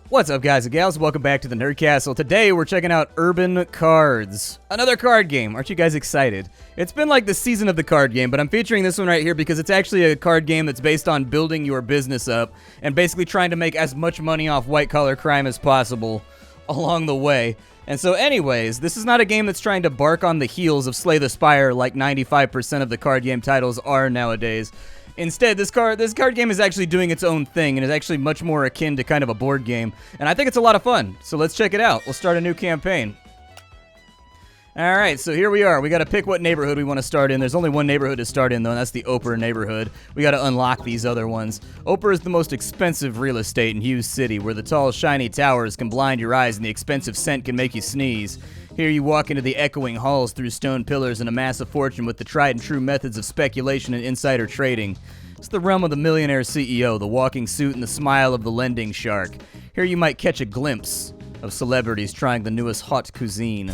What's up, guys and gals? Welcome back to the Nerd Castle. Today we're checking out Urban Cards, another card game. Aren't you guys excited? It's been like the season of the card game, but I'm featuring this one right here because it's actually a card game that's based on building your business up and basically trying to make as much money off white-collar crime as possible along the way. And so anyways, this is not a game that's trying to bark on the heels of Slay the Spire like 95% of the card game titles are nowadays. Instead, this card game is actually doing its own thing and is actually much more akin to kind of a board game. And I think it's a lot of fun. So let's check it out. We'll start a new campaign. Alright, so here we are. We gotta pick what neighborhood we want to start in. There's only one neighborhood to start in, though, and that's the Oprah neighborhood. We gotta unlock these other ones. Oprah is the most expensive real estate in Hughes City, where the tall, shiny towers can blind your eyes and the expensive scent can make you sneeze. Here you walk into the echoing halls through stone pillars and amass a fortune with the tried and true methods of speculation and insider trading. It's the realm of the millionaire CEO, the walking suit, and the smile of the lending shark. Here you might catch a glimpse of celebrities trying the newest hot cuisine.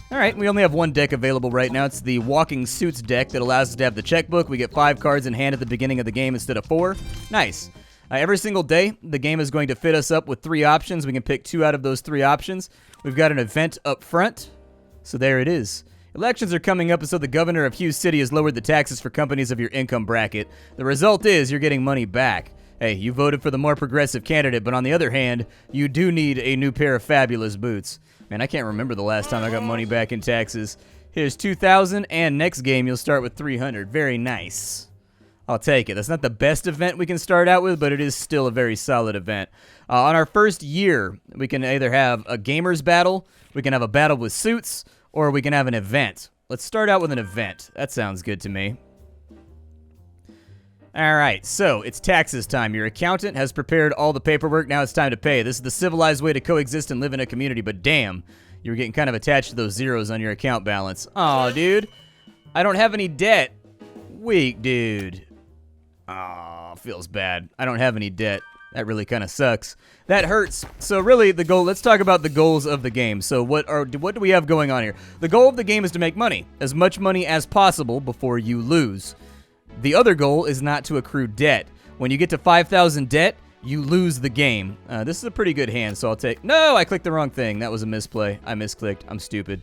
Alright, we only have one deck available right now. It's the Walking Suits deck that allows us to have the checkbook. We get 5 cards in hand at the beginning of the game instead of 4. Nice. Every single day, the game is going to fit us up with 3 options. We can pick 2 out of those 3 options. We've got an event up front, so there it is. Elections are coming up, and so the governor of Hughes City has lowered the taxes for companies of your income bracket. The result is you're getting money back. Hey, you voted for the more progressive candidate, but on the other hand, you do need a new pair of fabulous boots. Man, I can't remember the last time I got money back in taxes. Here's 2,000, and next game you'll start with 300. Very nice. I'll take it. That's not the best event we can start out with, but it is still a very solid event. On our first year, we can either have a gamers battle, we can have a battle with suits, or we can have an event. Let's start out with an event. That sounds good to me. Alright, so it's taxes time. Your accountant has prepared all the paperwork. Now it's time to pay. This is the civilized way to coexist and live in a community, but damn, you were getting kind of attached to those zeros on your account balance. Aw, dude. I don't have any debt. Weak, dude. Aw, feels bad. I don't have any debt. That really kind of sucks. That hurts. So really, the goal, let's talk about the goals of the game. So what do we have going on here? The goal of the game is to make money. As much money as possible before you lose. The other goal is not to accrue debt. When you get to 5,000 debt, you lose the game. This is a pretty good hand, so I'll take... No, I clicked the wrong thing. That was a misplay. I misclicked. I'm stupid.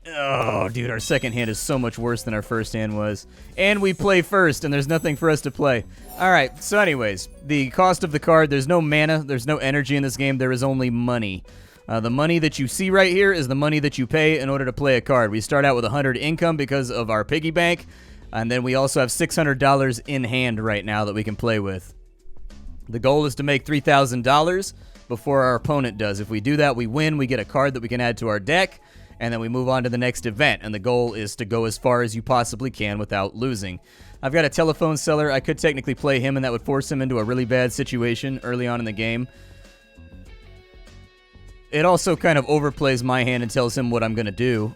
Oh, dude, our second hand is so much worse than our first hand was. And we play first, and there's nothing for us to play. Alright, so anyways, the cost of the card, there's no mana, there's no energy in this game, there is only money. The money that you see right here is the money that you pay in order to play a card. We start out with 100 income because of our piggy bank. And then we also have $600 in hand right now that we can play with. The goal is to make $3,000 before our opponent does. If we do that, we win. We get a card that we can add to our deck, and then we move on to the next event. And the goal is to go as far as you possibly can without losing. I've got a telephone seller. I could technically play him, and that would force him into a really bad situation early on in the game. It also kind of overplays my hand and tells him what I'm going to do.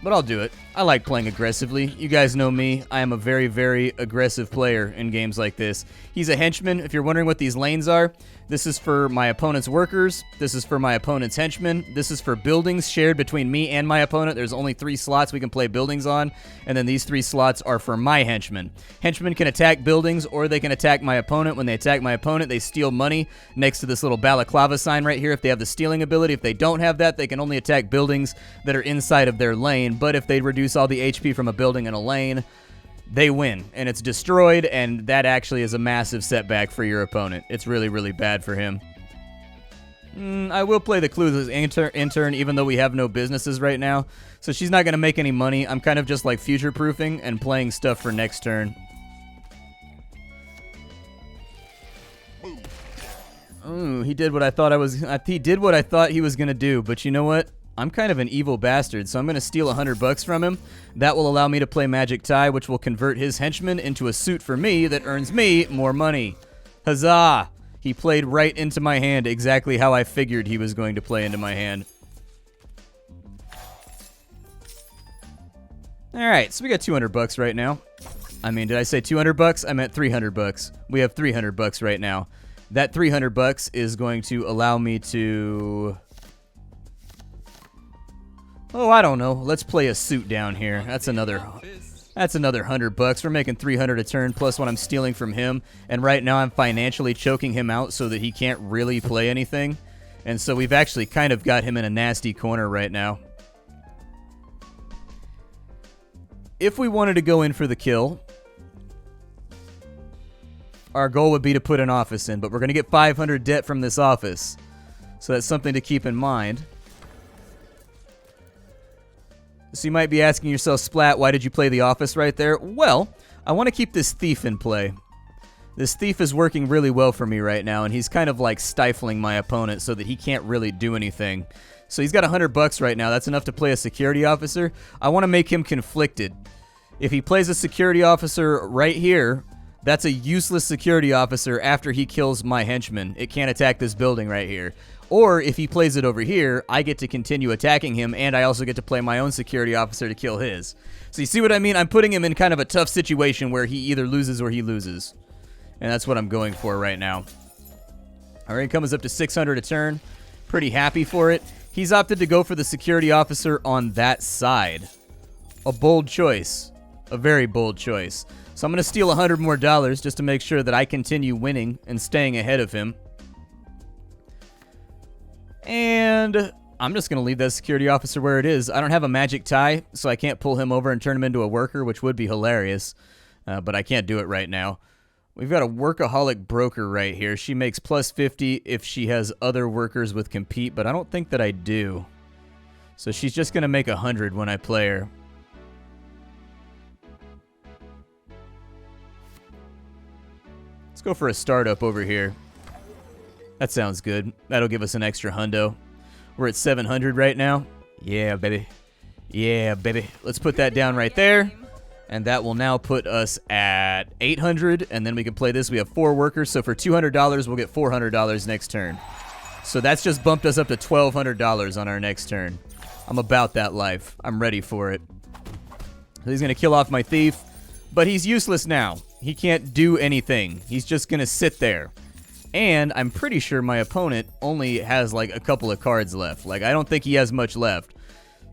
But I'll do it. I like playing aggressively. You guys know me. I am a very, very aggressive player in games like this. He's a henchman. If you're wondering what these lanes are, this is for my opponent's workers. This is for my opponent's henchmen. This is for buildings shared between me and my opponent. There's only 3 slots we can play buildings on, and then these 3 slots are for my henchmen. Henchmen can attack buildings, or they can attack my opponent. When they attack my opponent, they steal money next to this little balaclava sign right here if they have the stealing ability. If they don't have that, they can only attack buildings that are inside of their lane, but if they reduce all the HP from a building in a lane, they win, and it's destroyed, and that actually is a massive setback for your opponent. It's really, really bad for him. I will play the clueless intern, even though we have no businesses right now, so she's not going to make any money. I'm kind of just like future-proofing and playing stuff for next turn. Ooh, he did what I thought he did what I thought he was going to do, but you know what? I'm kind of an evil bastard, so I'm going to steal $100 from him. That will allow me to play Magic Tie, which will convert his henchman into a suit for me that earns me more money. Huzzah! He played right into my hand exactly how I figured he was going to play into my hand. Alright, so we got $200 right now. I mean, did I say $200? I meant $300. We have $300 right now. That $300 is going to allow me to... Oh, I don't know. Let's play a suit down here. That's another That's another $100. We're making 300 a turn plus what I'm stealing from him. And right now I'm financially choking him out so that he can't really play anything. And so we've actually kind of got him in a nasty corner right now. If we wanted to go in for the kill, our goal would be to put an office in, but we're going to get 500 debt from this office. So that's something to keep in mind. So you might be asking yourself, Splat, why did you play the office right there? Well, I want to keep this thief in play. This thief is working really well for me right now, and he's kind of like stifling my opponent so that he can't really do anything. So he's got $100 right now. That's enough to play a security officer. I want to make him conflicted. If he plays a security officer right here, that's a useless security officer after he kills my henchman. It can't attack this building right here. Or if he plays it over here, I get to continue attacking him, and I also get to play my own security officer to kill his. So you see what I mean? I'm putting him in kind of a tough situation where he either loses or he loses. And that's what I'm going for right now. Our income is up to 600 a turn. Pretty happy for it. He's opted to go for the security officer on that side. A bold choice. A very bold choice. So I'm going to steal $100 more just to make sure that I continue winning and staying ahead of him. And I'm just going to leave that security officer where it is. I don't have a magic tie, so I can't pull him over and turn him into a worker, which would be hilarious. But I can't do it right now. We've got a workaholic broker right here. She makes plus 50 if she has other workers with compete, but I don't think that I do. So she's just going to make 100 when I play her. Let's go for a startup over here. That sounds good. That'll give us an extra hundo. We're at 700 right now. Yeah, baby. Yeah, baby. Let's put that down right there. And that will now put us at 800. And then we can play this. We have 4 workers. So for $200, we'll get $400 next turn. So that's just bumped us up to $1,200 on our next turn. I'm about that life. I'm ready for it. So he's going to kill off my thief. But he's useless now. He can't do anything. He's just going to sit there. And I'm pretty sure my opponent only has like a couple of cards left. Like, I don't think he has much left.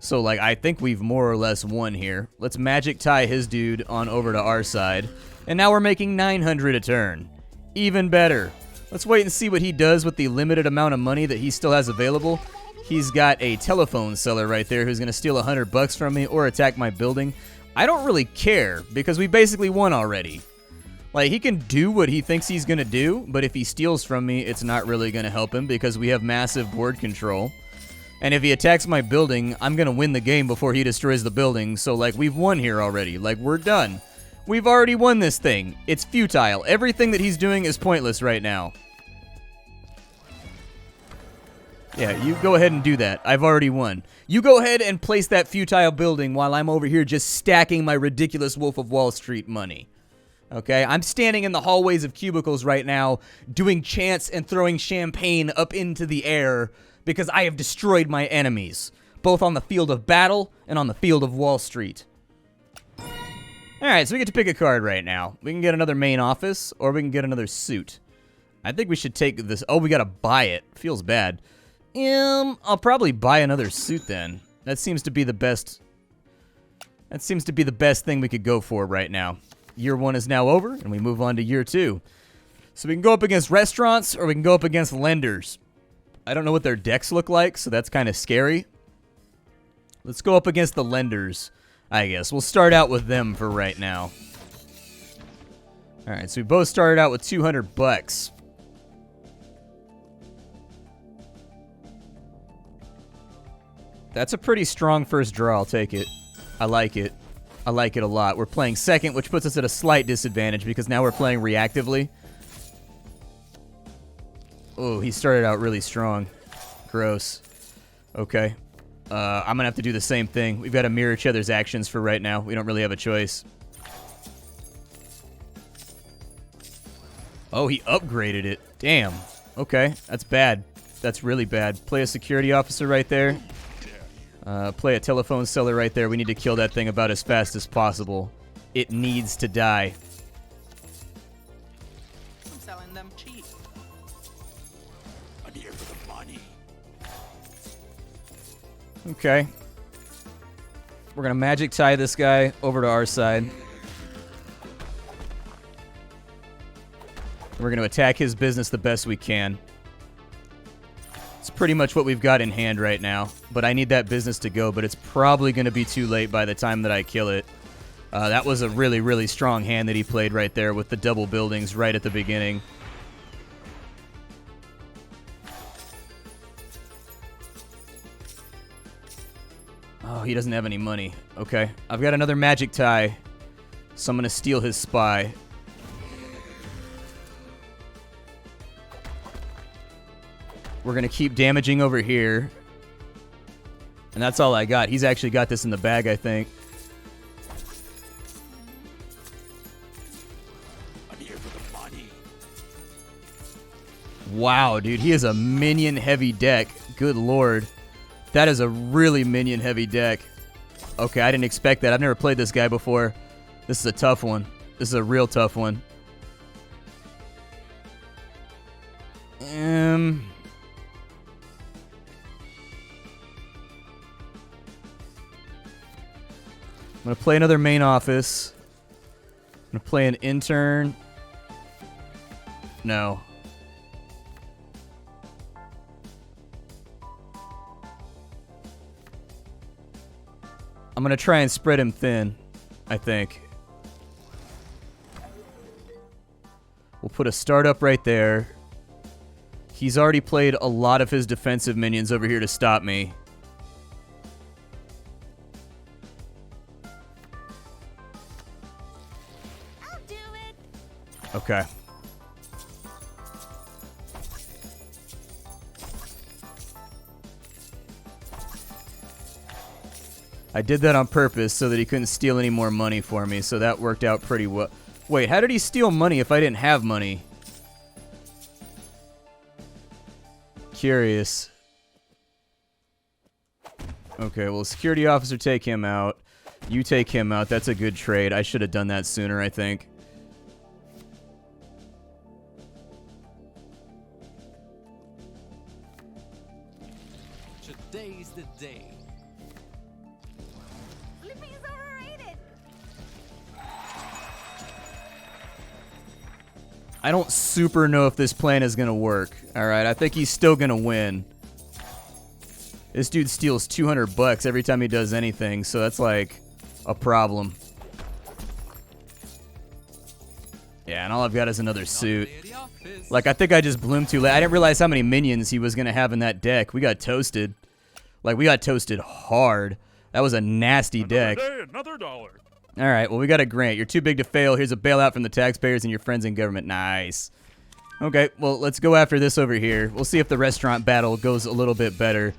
So, like, I think we've more or less won here. Let's magic tie his dude on over to our side. And now we're making 900 a turn. Even better. Let's wait and see what he does with the limited amount of money that he still has available. He's got a telephone seller right there who's going to steal $100 from me or attack my building. I don't really care because we basically won already. Like, he can do what he thinks he's going to do, but if he steals from me, it's not really going to help him because we have massive board control. And if he attacks my building, I'm going to win the game before he destroys the building. So, like, we've won here already. Like, we're done. We've already won this thing. It's futile. Everything that he's doing is pointless right now. Yeah, you go ahead and do that. I've already won. You go ahead and place that futile building while I'm over here just stacking my ridiculous Wolf of Wall Street money. Okay, I'm standing in the hallways of cubicles right now doing chants and throwing champagne up into the air because I have destroyed my enemies, both on the field of battle and on the field of Wall Street. Alright, so we get to pick a card right now. We can get another main office or we can get another suit. I think we should take this. Oh, we gotta buy it. Feels bad. I'll probably buy another suit then. That seems to be the best. That seems to be the best thing we could go for right now. Year 1 is now over, and we move on to year 2. So we can go up against restaurants, or we can go up against lenders. I don't know what their decks look like, so that's kind of scary. Let's go up against the lenders, I guess. We'll start out with them for right now. Alright, so we both started out with $200. That's a pretty strong first draw, I'll take it. I like it. I like it a lot. We're playing second, which puts us at a slight disadvantage because now we're playing reactively. Oh, he started out really strong. Gross. Okay. I'm going to have to do the same thing. We've got to mirror each other's actions for right now. We don't really have a choice. Oh, he upgraded it. Damn. Okay, that's bad. That's really bad. Play a security officer right there. Play a telephone seller right there. We need to kill that thing about as fast as possible. It needs to die. I'm selling them cheap. I'm here for the money. Okay. We're going to magic tie this guy over to our side. We're going to attack his business the best we can. It's pretty much what we've got in hand right now, but I need that business to go, but it's probably going to be too late by the time that I kill it. That was a really, really strong hand that he played right there with the double buildings right at the beginning. Oh, he doesn't have any money. Okay, I've got another magic tie, so I'm going to steal his spy. We're going to keep damaging over here. And that's all I got. He's actually got this in the bag, I think. I'm here for the money. Wow, dude. He is a minion-heavy deck. Good lord. That is a really minion-heavy deck. Okay, I didn't expect that. I've never played this guy before. This is a tough one. This is a real tough one. I'm going to play another main office. I'm going to play an intern. No. I'm going to try and spread him thin, I think. We'll put a startup right there. He's already played a lot of his defensive minions over here to stop me. Okay. I did that on purpose so that he couldn't steal any more money for me, so that worked out pretty well. Wait, how did he steal money if I didn't have money? Curious. Okay, well, security officer, take him out. You take him out. That's a good trade. I should have done that sooner, I think. Today's the day. Flipping is overrated. I don't super know if this plan is going to work. All right, I think he's still going to win. This dude steals 200 bucks every time he does anything, so that's like a problem. Yeah, and all I've got is another suit. Like, I think I just bloomed too late. I didn't realize how many minions he was going to have in that deck. We got toasted. Like, we got toasted hard. That was a nasty deck. Another dollar. All right, well, we got a grant. You're too big to fail. Here's a bailout from the taxpayers and your friends in government. Nice. Okay, well, let's go after this over here. We'll see if the restaurant battle goes a little bit better.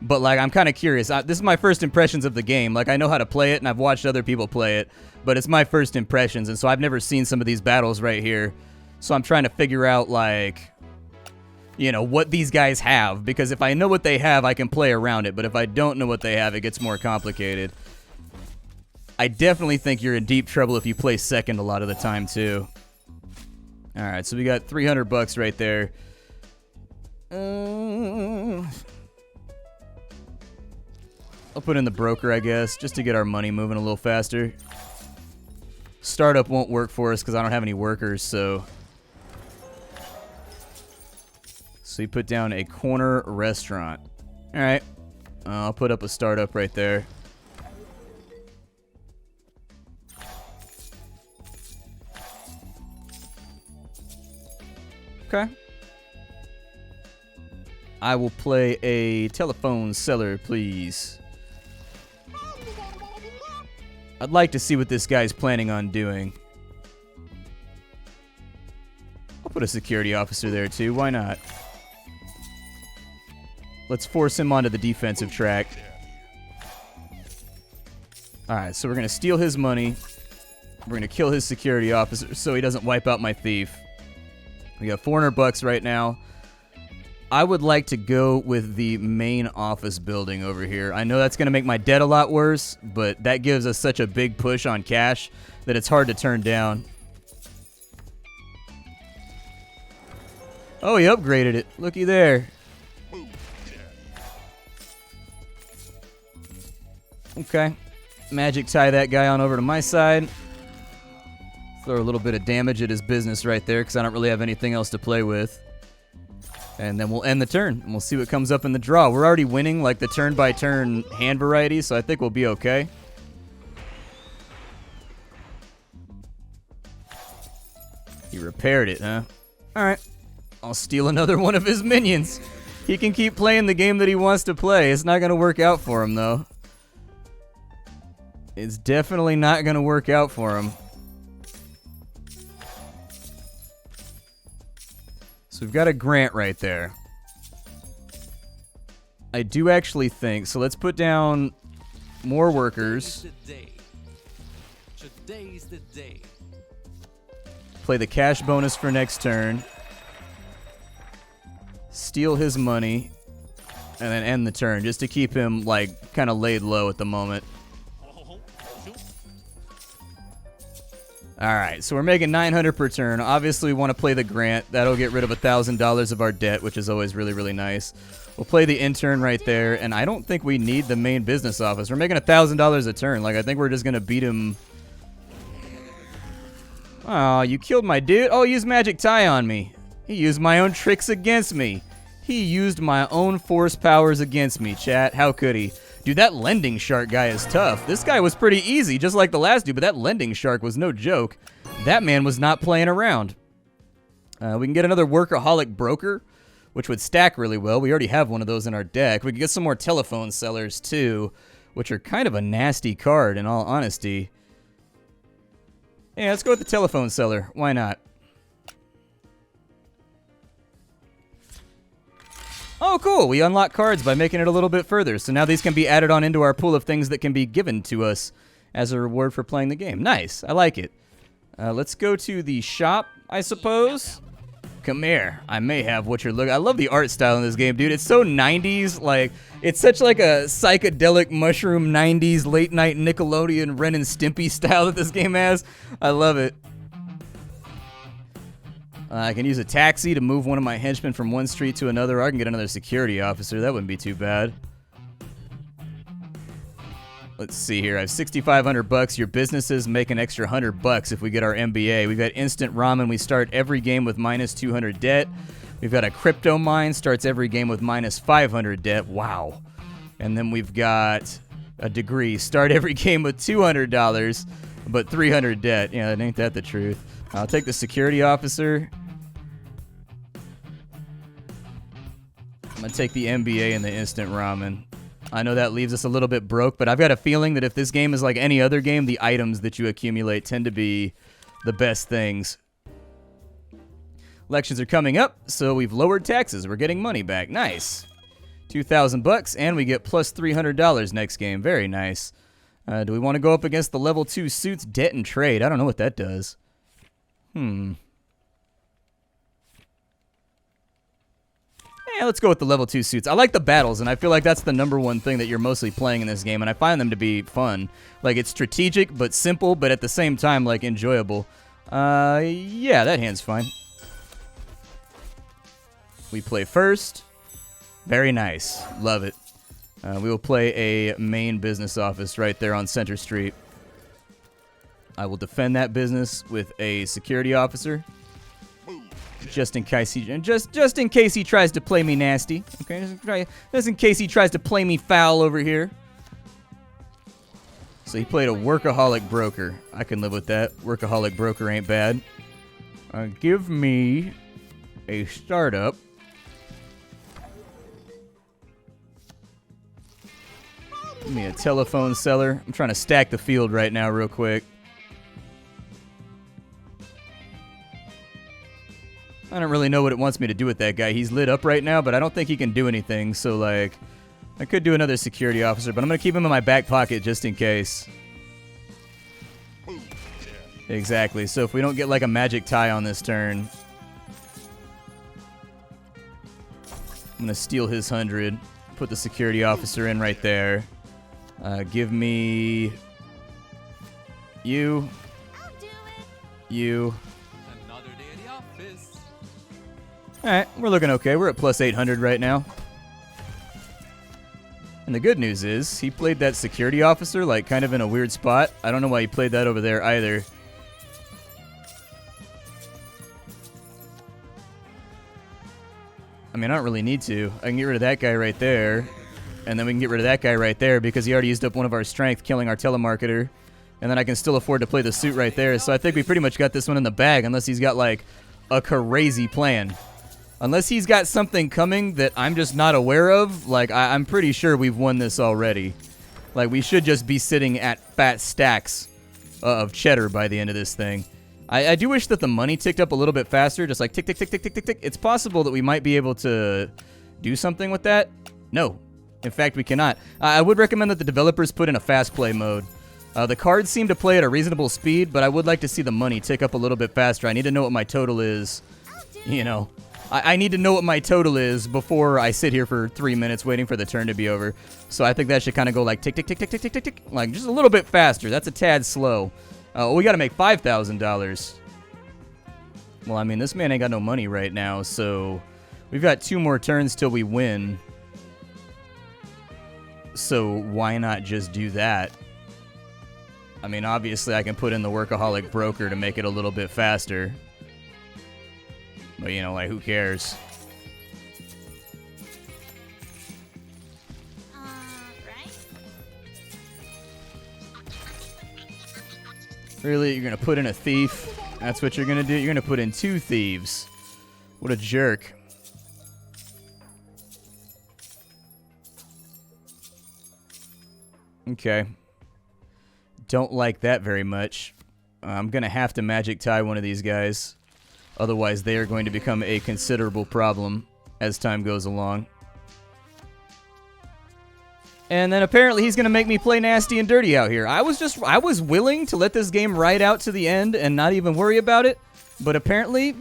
But, like, I'm kind of curious. This is my first impressions of the game. Like, I know how to play it, and I've watched other people play it. But it's my first impressions, and so I've never seen some of these battles right here. So I'm trying to figure out, like, you know, what these guys have. Because if I know what they have, I can play around it. But if I don't know what they have, it gets more complicated. I definitely think you're in deep trouble if you play second a lot of the time, too. All right, so we got 300 bucks right there. I'll put in the broker, I guess, just to get our money moving a little faster. Startup won't work for us because I don't have any workers, so... So you put down a corner restaurant. All right. I'll put up a startup right there. Okay. I will play a telephone seller, please. I'd like to see what this guy's planning on doing. I'll put a security officer there, too. Why not? Let's force him onto the defensive track. Alright, so we're going to steal his money. We're going to kill his security officer so he doesn't wipe out my thief. We got 400 bucks right now. I would like to go with the main office building over here. I know that's going to make my debt a lot worse, but that gives us such a big push on cash that it's hard to turn down. Oh, he upgraded it. Looky there. Okay. Magic tie that guy on over to my side. Throw a little bit of damage at his business right there because I don't really have anything else to play with. And then we'll end the turn, and we'll see what comes up in the draw. We're already winning like the turn-by-turn hand variety, so I think we'll be okay. He repaired it, huh? Alright. I'll steal another one of his minions. He can keep playing the game that he wants to play. It's not going to work out for him, though. It's definitely not going to work out for him. So we've got a grant right there. I do actually think, so let's put down more workers. Today's the day. Play the cash bonus for next turn. Steal his money. And then end the turn, just to keep him, like, kind of laid low at the moment. Alright, so we're making 900 per turn. Obviously, we want to play the grant. That'll get rid of $1,000 of our debt, which is always really, really nice. We'll play the intern right there, and I don't think we need the main business office. We're making $1,000 a turn. Like, I think we're just going to beat him. Oh, you killed my dude. Oh, he used magic tie on me. He used my own tricks against me. He used my own force powers against me, chat. How could he? Dude, that lending shark guy is tough. This guy was pretty easy, just like the last dude, but that lending shark was no joke. That man was not playing around. We can get another workaholic broker, which would stack really well. We already have one of those in our deck. We can get some more telephone sellers, too, which are kind of a nasty card, in all honesty. Yeah, let's go with the telephone seller. Why not? Oh, cool. We unlock cards by making it a little bit further. So now these can be added on into our pool of things that can be given to us as a reward for playing the game. Nice. I like it. Let's go to the shop, I suppose. Come here. I may have what you're looking. I love the art style in this game, dude. It's so 90s. Like, it's such like a psychedelic mushroom 90s late night Nickelodeon Ren and Stimpy style that this game has. I love it. I can use a taxi to move one of my henchmen from one street to another, or I can get another security officer. That wouldn't be too bad. Let's see here. I have 6,500 bucks. Your businesses make an extra $100 if we get our MBA. We've got instant ramen. We start every game with minus 200 debt. We've got a crypto mine. Starts every game with minus 500 debt. Wow. And then we've got a degree. Start every game with $200, but 300 debt. Yeah, ain't that the truth? I'll take the security officer. I'm going to take the MBA and the instant ramen. I know that leaves us a little bit broke, but I've got a feeling that if this game is like any other game, the items that you accumulate tend to be the best things. Elections are coming up, so we've lowered taxes. We're getting money back. Nice. 2,000 bucks, and we get plus $300 next game. Very nice. Do we want to go up against the level 2 suits, debt, and trade? I don't know what that does. Yeah, let's go with the level 2 suits. I like the battles, and I feel like that's the #1 thing that you're mostly playing in this game, and I find them to be fun. Like, it's strategic, but simple, but at the same time, like, enjoyable. Yeah, that hand's fine. We play first. Very nice. Love it. We will play a main business office right there on Center Street. I will defend that business with a security officer. Just in case he tries to play me nasty. Okay, just in case he tries to play me foul over here. So he played a workaholic broker. I can live with that. Workaholic broker ain't bad. Give me a startup. Give me a telephone seller. I'm trying to stack the field right now real quick. I don't really know what it wants me to do with that guy. He's lit up right now, but I don't think he can do anything. So, like, I could do another security officer, but I'm going to keep him in my back pocket just in case. Exactly. So if we don't get, like, a magic tie on this turn, I'm going to steal his 100. Put the security officer in right there. Give me you. You. Alright, we're looking okay. We're at plus 800 right now. And the good news is, he played that security officer, like, kind of in a weird spot. I don't know why he played that over there either. I mean, I don't really need to. I can get rid of that guy right there. And then we can get rid of that guy right there because he already used up one of our strength, killing our telemarketer. And then I can still afford to play the suit right there. So I think we pretty much got this one in the bag, unless he's got, like, a crazy plan. Unless he's got something coming that I'm just not aware of, like, I'm pretty sure we've won this already. Like, we should just be sitting at fat stacks of cheddar by the end of this thing. I do wish that the money ticked up a little bit faster, just like tick, tick, tick, tick, tick, tick, tick. It's possible that we might be able to do something with that. No. In fact, we cannot. I would recommend that the developers put in a fast play mode. The cards seem to play at a reasonable speed, but I would like to see the money tick up a little bit faster. I need to know what my total is. You know, I need to know what my total is before I sit here for 3 minutes waiting for the turn to be over. So I think that should kind of go like tick, tick, tick, tick, tick, tick, tick, tick. Like just a little bit faster. That's a tad slow. We got to make $5,000. Well, I mean, this man ain't got no money right now, so we've got 2 more turns till we win. So why not just do that? I mean, obviously I can put in the workaholic broker to make it a little bit faster. But, you know, like, who cares? Right? Really? You're going to put in a thief? That's what you're going to do? You're going to put in 2 thieves. What a jerk. Okay. Don't like that very much. I'm going to have to magic tie one of these guys. Otherwise, they are going to become a considerable problem as time goes along. And then apparently he's going to make me play nasty and dirty out here. I was willing to let this game ride out to the end and not even worry about it. But apparently,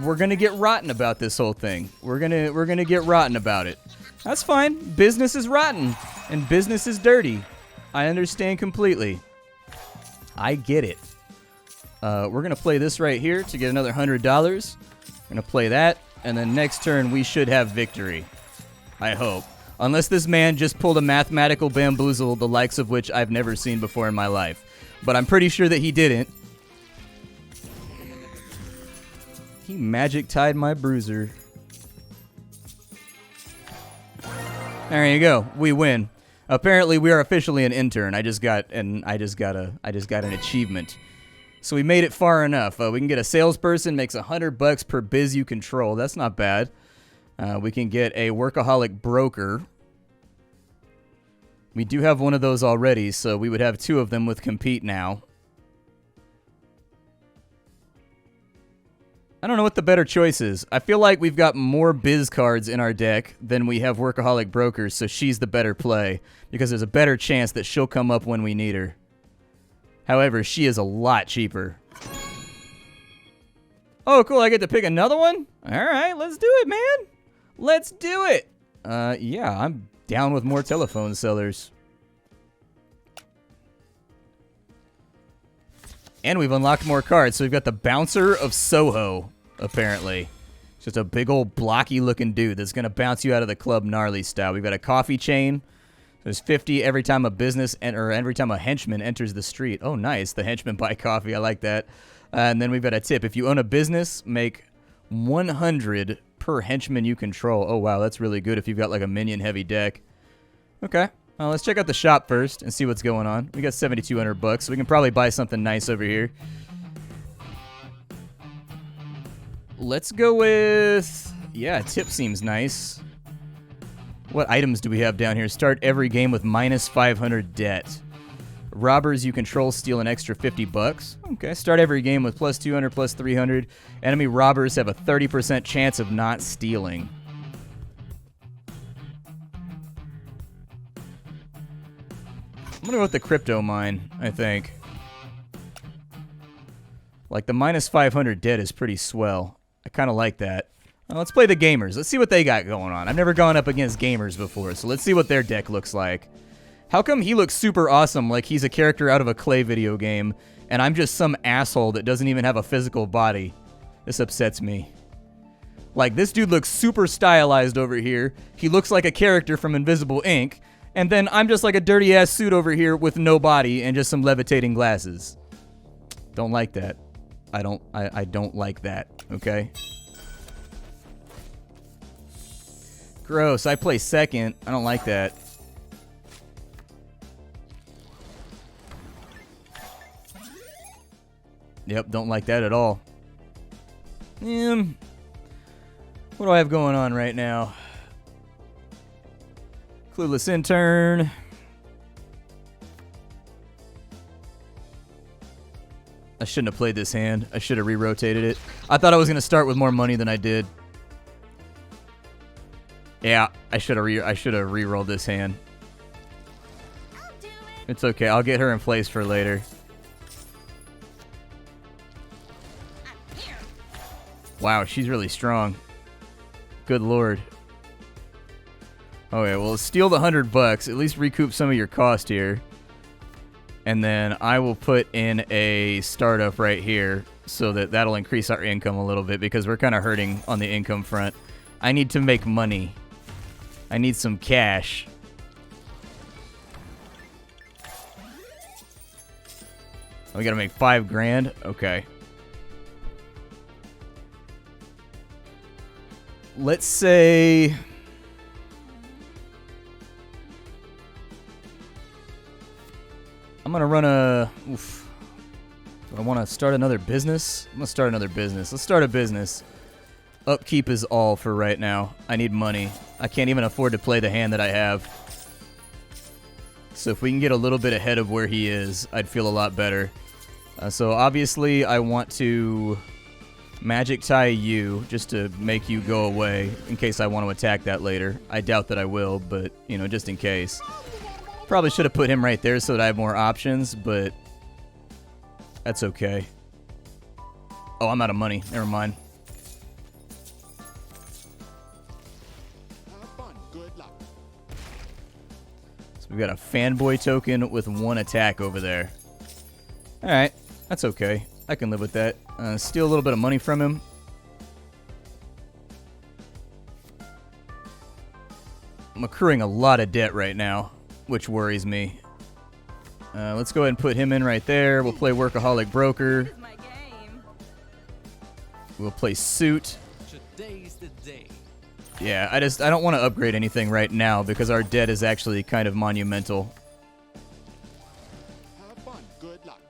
we're going to get rotten about this whole thing. We're going to get rotten about it. That's fine. Business is rotten and business is dirty. I understand completely. I get it. We're going to play this right here to get another $100. We're going to play that, and then next turn we should have victory. I hope. Unless this man just pulled a mathematical bamboozle, the likes of which I've never seen before in my life. But I'm pretty sure that he didn't. He magic tied my bruiser. There you go. We win. Apparently we are officially an intern. I just got an achievement. So we made it far enough. We can get a salesperson, makes $100 per biz you control. That's not bad. We can get a workaholic broker. We do have one of those already, so we would have 2 of them with compete now. I don't know what the better choice is. I feel like we've got more biz cards in our deck than we have workaholic brokers, so she's the better play because there's a better chance that she'll come up when we need her. However, she is a lot cheaper. Oh, cool. I get to pick another one? All right, let's do it, man. Let's do it. Yeah, I'm down with more telephone sellers. And we've unlocked more cards. So we've got the Bouncer of Soho, apparently. It's just a big old blocky looking dude that's going to bounce you out of the club gnarly style. We've got a coffee chain. There's 50 every time a business or every time a henchman enters the street. Oh, nice. The henchman buy coffee. I like that. And then we've got a tip. If you own a business, make 100 per henchman you control. Oh, wow. That's really good if you've got like a minion heavy deck. Okay. Well, let's check out the shop first and see what's going on. We got $7,200, so we can probably buy something nice over here. Let's go with... Yeah, tip seems nice. What items do we have down here? Start every game with minus 500 debt. Robbers you control steal an extra $50. Okay, start every game with plus 200, plus 300. Enemy robbers have a 30% chance of not stealing. I'm gonna go with the crypto mine, I think. Like, the minus 500 debt is pretty swell. I kind of like that. Let's play the gamers. Let's see what they got going on. I've never gone up against gamers before, so let's see what their deck looks like. How come he looks super awesome, like he's a character out of a Clay video game, and I'm just some asshole that doesn't even have a physical body? This upsets me. Like, this dude looks super stylized over here. He looks like a character from Invisible Ink. And then I'm just like a dirty-ass suit over here with no body and just some levitating glasses. Don't like that. I don't like that, okay? Gross. I play second. I don't like that. Yep, don't like that at all. What do I have going on right now? Clueless intern. I shouldn't have played this hand. I should have re-rotated it. I thought I was going to start with more money than I did. Yeah, I should have re-rolled this hand. It's okay. I'll get her in place for later. Wow, she's really strong. Good lord. Okay, well, steal the $100. At least recoup some of your cost here. And then I will put in a startup right here so that that'll increase our income a little bit because we're kind of hurting on the income front. I need to make money. I need some cash. We gotta make $5,000. Okay. Let's say I'm gonna run a. Oof. Do I want to start another business? I'm gonna start another business. Let's start a business. Upkeep is all for right now. I need money. I can't even afford to play the hand that I have. So if we can get a little bit ahead of where he is, I'd feel a lot better. So obviously I want to magic tie you just to make you go away in case I want to attack that later. I doubt that I will, but, you know, just in case. Probably should have put him right there so that I have more options, but that's okay. Oh, I'm out of money. Never mind. So we've got a fanboy token with 1 attack over there. Alright, that's okay. I can live with that. Steal a little bit of money from him. I'm accruing a lot of debt right now, which worries me. Let's go ahead and put him in right there. We'll play Workaholic Broker. We'll play Suit. Today's the day. Yeah, I don't want to upgrade anything right now because our debt is actually kind of monumental. Have fun. Good luck.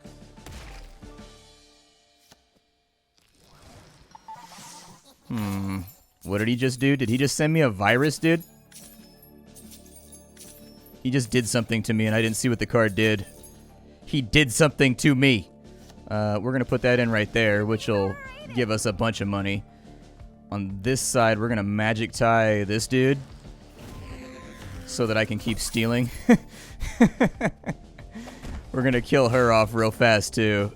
What did he just do? Did he just send me a virus, dude? He just did something to me and I didn't see what the card did. He did something to me. We're going to put that in right there, which will give us a bunch of money. On this side, we're going to magic tie this dude so that I can keep stealing. We're going to kill her off real fast, too.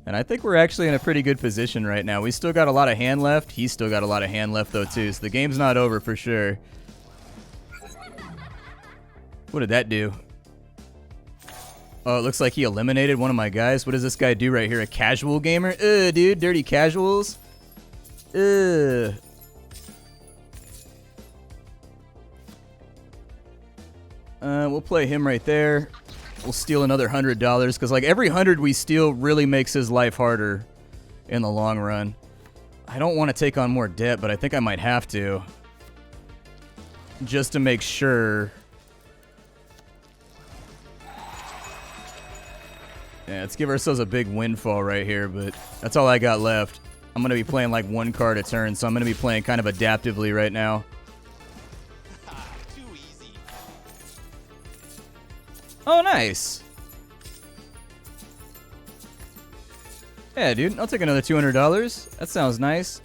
And I think we're actually in a pretty good position right now. We still got a lot of hand left. He's still got a lot of hand left, though, too. So the game's not over for sure. What did that do? Oh, it looks like he eliminated one of my guys. What does this guy do right here? A casual gamer? Ugh, dude. Dirty casuals. Ugh. We'll play him right there. We'll steal another $100 because like every 100 we steal really makes his life harder in the long run. I don't want to take on more debt, but I think I might have to. Just to make sure. Yeah, let's give ourselves a big windfall right here, but that's all I got left. I'm going to be playing like 1 card a turn, so I'm going to be playing kind of adaptively right now. Too easy. Oh, nice. Yeah, dude, I'll take another $200. That sounds nice.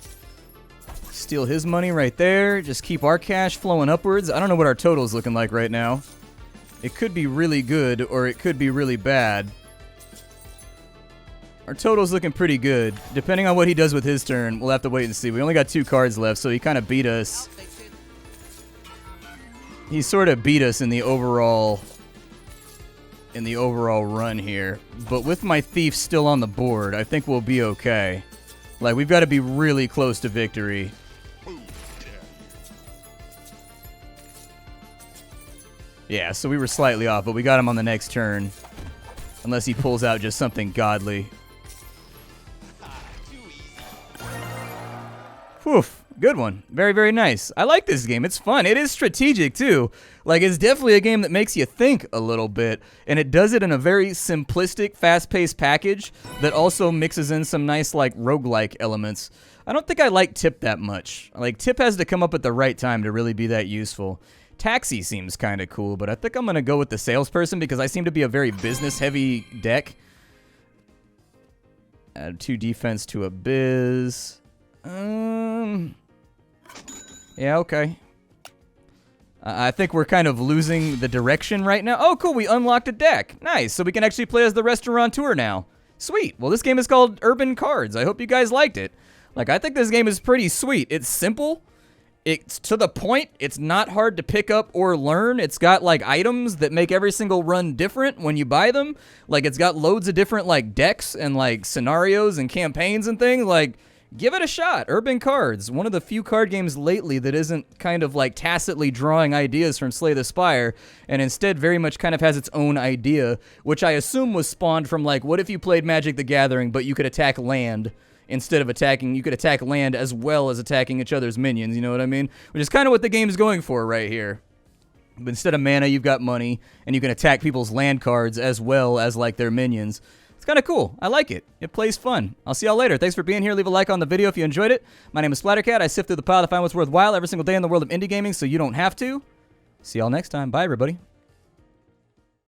Steal his money right there. Just keep our cash flowing upwards. I don't know what our total's looking like right now. It could be really good, or it could be really bad. Our total's looking pretty good. Depending on what he does with his turn, we'll have to wait and see. We only got 2 cards left, so he kind of beat us. He sort of beat us in the overall run here. But with my thief still on the board, I think we'll be okay. Like, we've got to be really close to victory. Yeah, so we were slightly off, but we got him on the next turn. Unless he pulls out just something godly. Too easy. Whew, good one. Very, very nice. I like this game. It's fun. It is strategic, too. Like, it's definitely a game that makes you think a little bit, and it does it in a very simplistic, fast-paced package that also mixes in some nice, like, roguelike elements. I don't think I like Tip that much. Like, Tip has to come up at the right time to really be that useful. Taxi seems kind of cool, but I think I'm going to go with the salesperson because I seem to be a very business-heavy deck. Add 2 defense to a biz. Yeah, okay. I think we're kind of losing the direction right now. Oh, cool, we unlocked a deck. Nice, so we can actually play as the restaurateur now. Sweet. Well, this game is called Urban Cards. I hope you guys liked it. Like, I think this game is pretty sweet. It's simple. It's to the point. It's not hard to pick up or learn. It's got, like, items that make every single run different when you buy them. Like, it's got loads of different, like, decks and, like, scenarios and campaigns and things. Like, give it a shot. Urban Cards. One of the few card games lately that isn't kind of, like, tacitly drawing ideas from Slay the Spire, and instead very much kind of has its own idea, which I assume was spawned from, like, what if you played Magic the Gathering, but you could attack land instead of attacking, you could attack land as well as attacking each other's minions, you know what I mean? Which is kind of what the game's going for right here. But instead of mana, you've got money, and you can attack people's land cards as well as, like, their minions. It's kind of cool. I like it. It plays fun. I'll see y'all later. Thanks for being here. Leave a like on the video if you enjoyed it. My name is Splattercat. I sift through the pile to find what's worthwhile every single day in the world of indie gaming so you don't have to. See y'all next time. Bye, everybody.